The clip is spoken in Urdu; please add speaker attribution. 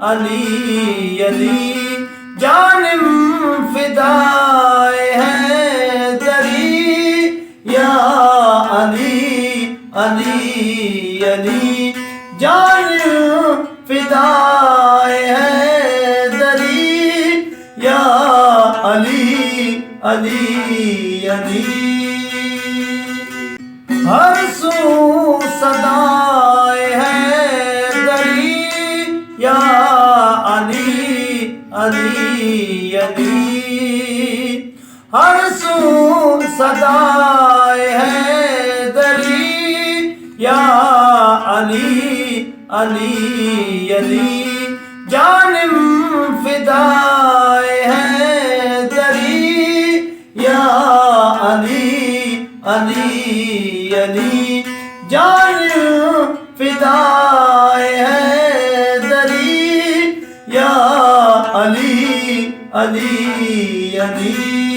Speaker 1: علی علی جانم فدائے حیدری یا علی علی علی جانم فدائے حیدری یا علی علی علی ہر سو صدائے حیدری یا علی علی علی ہر سو صدائے حیدری یا علی علی علی جانم فدائے حیدری یا علی علی علی جانم فدائے حیدری یا علی علی علی